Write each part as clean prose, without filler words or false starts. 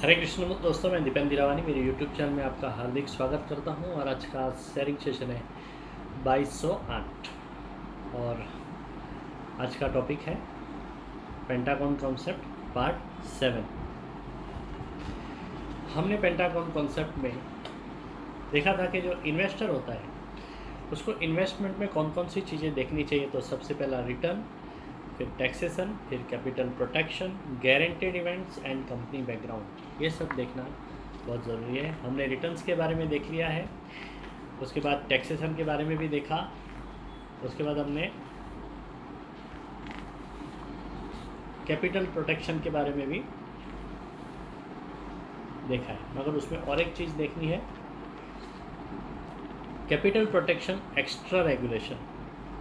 हरे कृष्ण दोस्तों, मैं दीपेंद्र रावानी मेरे यूट्यूब चैनल में आपका हार्दिक स्वागत करता हूं। और आज का शेयरिंग सेशन है 2208 और आज का टॉपिक है पेंटागन कॉन्सेप्ट पार्ट 7। हमने पेंटागन कॉन्सेप्ट में देखा था कि जो इन्वेस्टर होता है उसको इन्वेस्टमेंट में कौन कौन सी चीज़ें देखनी चाहिए। तो सबसे पहला रिटर्न, फिर टैक्सेशन, फिर capital protection, guaranteed events and company background, ये सब देखना बहुत ज़रूरी है। हमने रिटर्न्स के बारे में देख लिया है, उसके बाद टैक्सेशन के बारे में भी देखा, उसके बाद हमने कैपिटल प्रोटेक्शन के बारे में भी देखा है। मगर उसमें और एक चीज़ देखनी है, capital protection extra regulation.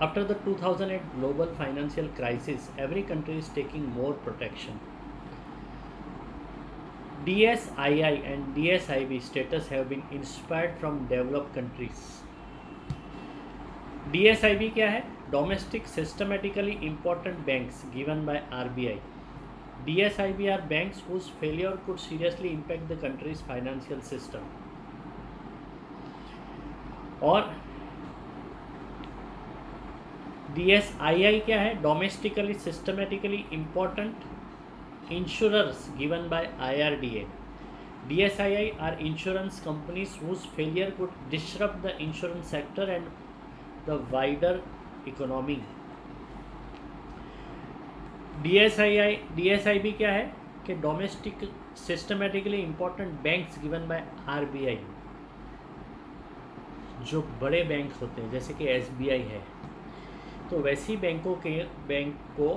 After the 2008 global financial crisis, every country is taking more protection. DSII and DSIB status have been inspired from developed countries. DSIB क्या है? Domestic systematically important banks given by RBI. DSIB are banks whose failure could seriously impact the country's financial system. और DSII क्या है? Domestically systematically important insurers given by IRDA. DSII are insurance companies whose failure could disrupt the insurance sector and the wider economy. DSIB क्या है कि domestic systematically important banks given by RBI. जो बड़े bank होते हैं जैसे कि SBI है, तो वैसी बैंक को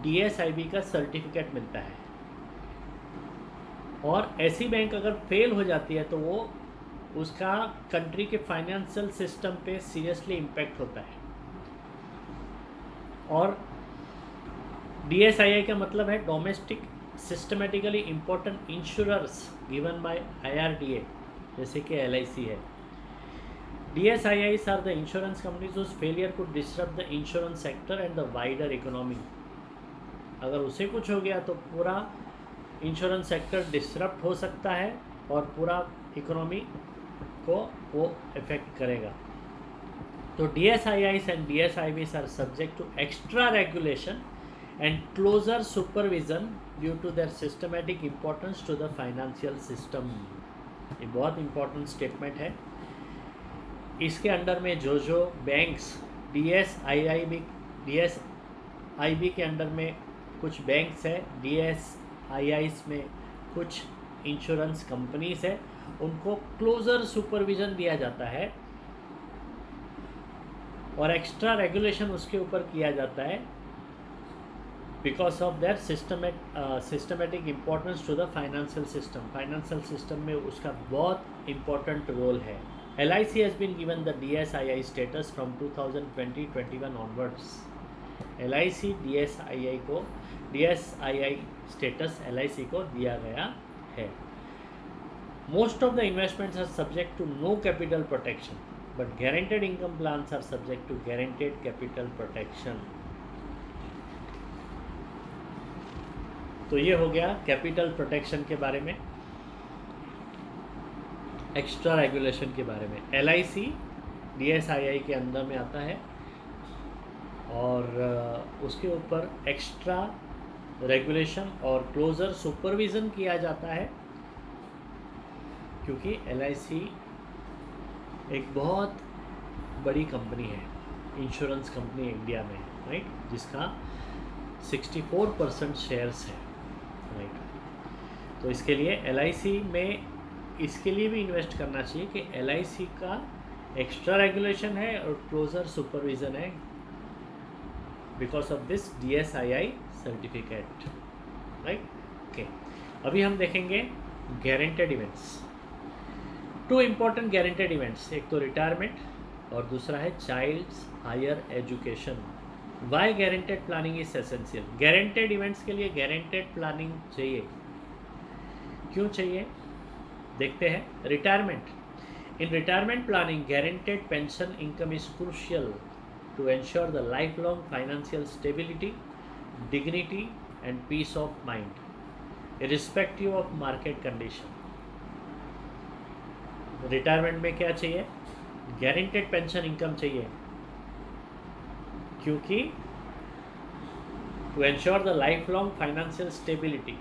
DSIB का सर्टिफिकेट मिलता है। और ऐसी बैंक अगर फेल हो जाती है तो वो उसका कंट्री के फाइनेंशियल सिस्टम पे सीरियसली इम्पैक्ट होता है। और DSII का मतलब है domestic systematically important insurers given by IRDA, जैसे कि LIC है। DSIIs are the insurance companies whose failure could disrupt the insurance sector and the wider economy. अगर उसे कुछ हो गया तो पूरा इंश्योरेंस सेक्टर डिसरप्ट हो सकता है और पूरा इकोनॉमी को वो इफेक्ट करेगा। तो DSIIs and DSIBs are subject to extra regulation and closer supervision due to their systematic importance to the financial system. ये बहुत इंपॉर्टेंट स्टेटमेंट है। इसके अंडर में जो बैंक्स DSIB के अंडर में कुछ बैंक्स है, DSIIs में कुछ इंश्योरेंस कंपनीज है, उनको क्लोजर सुपरविजन दिया जाता है और एक्स्ट्रा रेगुलेशन उसके ऊपर किया जाता है because of their systematic importance to the financial system. Financial system में उसका बहुत इम्पोर्टेंट रोल है. LIC has been given the DSII status from 2020-21 onwards. LIC DSII status LIC को दिया गया है. Most of the investments are subject to no capital protection, but guaranteed income plans are subject to guaranteed capital protection. तो ये हो गया capital protection के बारे में, एक्स्ट्रा रेगुलेशन के बारे में. LIC DSII के अंदर में आता है और उसके ऊपर एक्स्ट्रा रेगुलेशन और क्लोजर सुपरविज़न किया जाता है, क्योंकि LIC एक बहुत बड़ी कंपनी है, इंश्योरेंस कंपनी इंडिया में, राइट, जिसका 64% शेयर्स है, राइट. तो इसके लिए LIC में इसके लिए भी इन्वेस्ट करना चाहिए कि LIC का एक्स्ट्रा रेगुलेशन है और क्लोजर सुपरविज़न है because of this DSII certificate, right. Okay, अभी हम देखेंगे guaranteed events. 2 important guaranteed events, एक तो रिटायरमेंट और दूसरा है child's higher education. Why guaranteed planning is essential. Guaranteed events के लिए गारंटेड प्लानिंग चाहिए. क्यों चाहिए देखते हैं. Retirement. In retirement planning guaranteed pension income is crucial to ensure the lifelong financial stability, dignity and peace of mind. Irrespective of market condition. Retirement में क्या चाहिए? गारंटेड पेंशन इनकम चाहिए, क्योंकि to ensure the life long financial stability,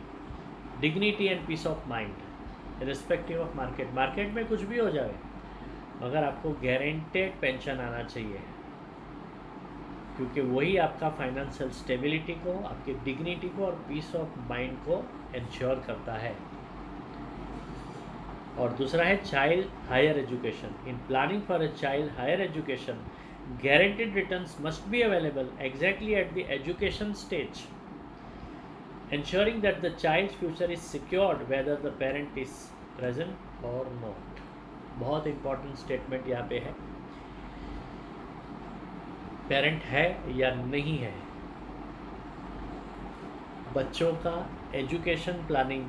dignity and peace of mind respective of market. Market में कुछ भी हो जाए मगर आपको गारंटेड पेंशन आना चाहिए, क्योंकि वही आपका फाइनेंशियल स्टेबिलिटी को, आपकी डिग्निटी को और पीस ऑफ माइंड को इंश्योर करता है। और दूसरा है child higher education. In planning for a child higher education, guaranteed returns must be available exactly at the education stage, ensuring that the child's future is secured whether the parent is present or not। बहुत important statement यहाँ पे है, parent है या नहीं है। बच्चों का एजुकेशन प्लानिंग,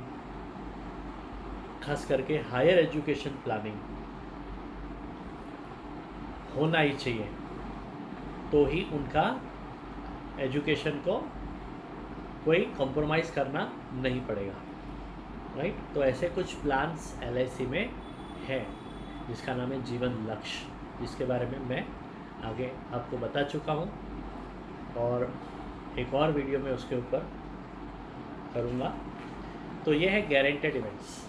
खास करके हायर एजुकेशन प्लानिंग होना ही चाहिए, तो ही उनका एजुकेशन को कोई कॉम्प्रोमाइज़ करना नहीं पड़ेगा, राइट। तो ऐसे कुछ प्लान्स LIC में है जिसका नाम है जीवन लक्ष्य, जिसके बारे में मैं आगे आपको बता चुका हूँ और एक और वीडियो में उसके ऊपर करूँगा। तो ये है गारंटेड इवेंट्स।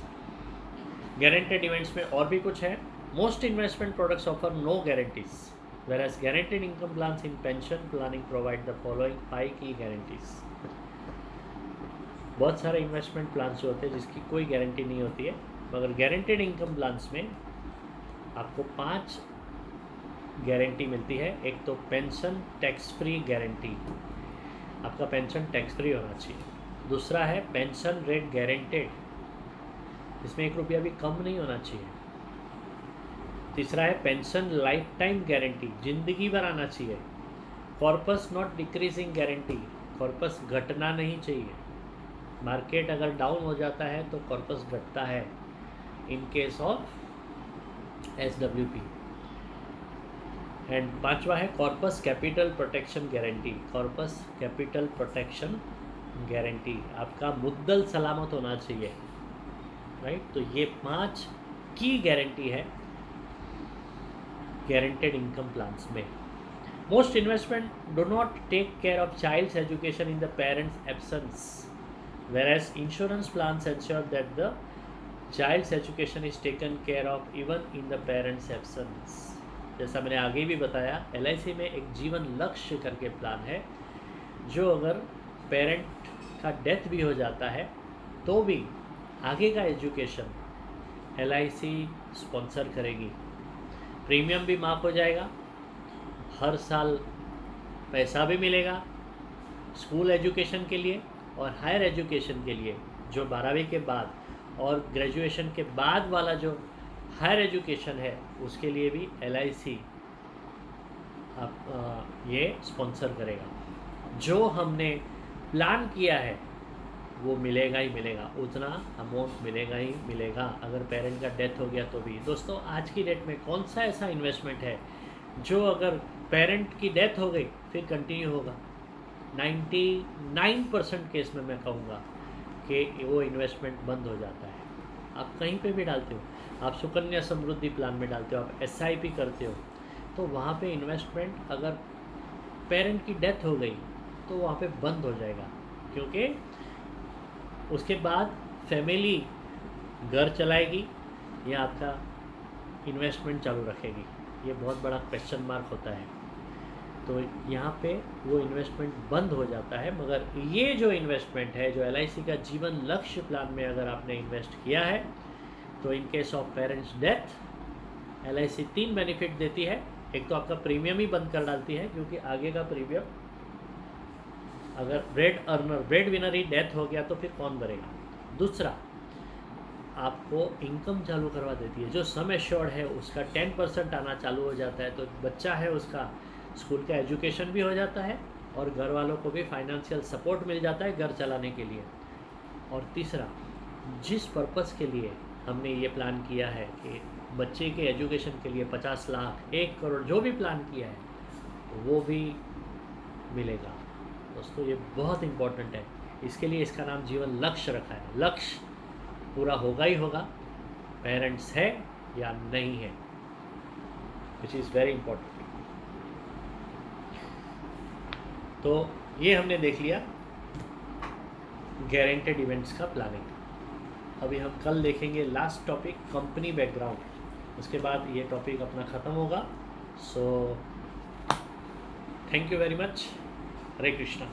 गारंटेड इवेंट्स में और भी कुछ है। Most investment products offer no guarantees, whereas guaranteed income plans in pension planning provide the following 5 key guarantees। बहुत सारे इन्वेस्टमेंट प्लान्स होते हैं जिसकी कोई गारंटी नहीं होती है, मगर गारंटेड इनकम प्लान्स में आपको 5 गारंटी मिलती है। एक तो पेंशन टैक्स फ्री गारंटी, आपका पेंशन टैक्स फ्री होना चाहिए। दूसरा है पेंशन रेट गारंटेड, इसमें 1 रुपया भी कम नहीं होना चाहिए। तीसरा है पेंशन लाइफ टाइम गारंटी, ज़िंदगी भर आना चाहिए। Corpus not decreasing guarantee, corpus घटना नहीं चाहिए। मार्केट अगर डाउन हो जाता है तो कॉर्पस घटता है in case of SWP। And पांचवा है corpus capital protection guarantee, corpus capital protection guarantee, आपका मुद्दल सलामत होना चाहिए, राइट। तो ये 5 की गारंटी है guaranteed income plans में। Most investment do not take care of child's education in the parent's absence, whereas insurance plans ensure that the child's education is taken care of even in the parent's absence। जैसा मैंने आगे भी बताया, LIC में एक जीवन लक्ष्य करके प्लान है, जो अगर पेरेंट का डेथ भी हो जाता है तो भी आगे का एजुकेशन LIC स्पॉन्सर करेगी। प्रीमियम भी माफ़ हो जाएगा, हर साल पैसा भी मिलेगा स्कूल एजुकेशन के लिए और हायर एजुकेशन के लिए, जो 12वीं के बाद और ग्रेजुएशन के बाद वाला जो हायर एजुकेशन है उसके लिए भी LIC ये स्पॉन्सर करेगा। जो हमने प्लान किया है वो मिलेगा ही मिलेगा, उतना अमाउंट मिलेगा ही मिलेगा, अगर पेरेंट का डेथ हो गया तो भी। दोस्तों, आज की डेट में कौन सा ऐसा इन्वेस्टमेंट है जो अगर पेरेंट की डेथ हो गई फिर कंटिन्यू होगा? 99% केस में मैं कहूँगा कि वो इन्वेस्टमेंट बंद हो जाता है। आप कहीं पे भी डालते हो, आप सुकन्या समृद्धि प्लान में डालते हो, आप SIP करते हो, तो वहाँ पे इन्वेस्टमेंट अगर पेरेंट की डेथ हो गई तो वहाँ पे बंद हो जाएगा, क्योंकि उसके बाद फैमिली घर चलाएगी या आपका इन्वेस्टमेंट चालू रखेगी, ये बहुत बड़ा क्वेश्चन मार्क होता है। तो यहाँ पे वो इन्वेस्टमेंट बंद हो जाता है। मगर ये जो इन्वेस्टमेंट है, जो LIC का जीवन लक्ष्य प्लान में अगर आपने इन्वेस्ट किया है, तो in case of parents death LIC 3 benefit देती है। एक तो आपका प्रीमियम ही बंद कर डालती है, क्योंकि आगे का प्रीमियम अगर ब्रेड विनर ही डेथ हो गया तो फिर कौन भरेगा। दूसरा, आपको इनकम चालू करवा देती है, जो सम एश्योर्ड है उसका 10% आना चालू हो जाता है, तो बच्चा है उसका स्कूल का एजुकेशन भी हो जाता है और घर वालों को भी फाइनेंशियल सपोर्ट मिल जाता है घर चलाने के लिए। और तीसरा, जिस पर्पस के लिए हमने ये प्लान किया है कि बच्चे के एजुकेशन के लिए 50 लाख, 1 करोड़, जो भी प्लान किया है वो भी मिलेगा। दोस्तों, ये बहुत इम्पोर्टेंट है। इसके लिए इसका नाम जीवन लक्ष्य रखा है। लक्ष्य पूरा होगा ही होगा, पेरेंट्स है या नहीं है, विच इज़ वेरी इंपॉर्टेंट। तो ये हमने देख लिया गारंटेड इवेंट्स का प्लानिंग। अभी हम कल देखेंगे लास्ट टॉपिक, कंपनी बैकग्राउंड। उसके बाद ये टॉपिक अपना ख़त्म होगा। So thank you very much. Hare Krishna.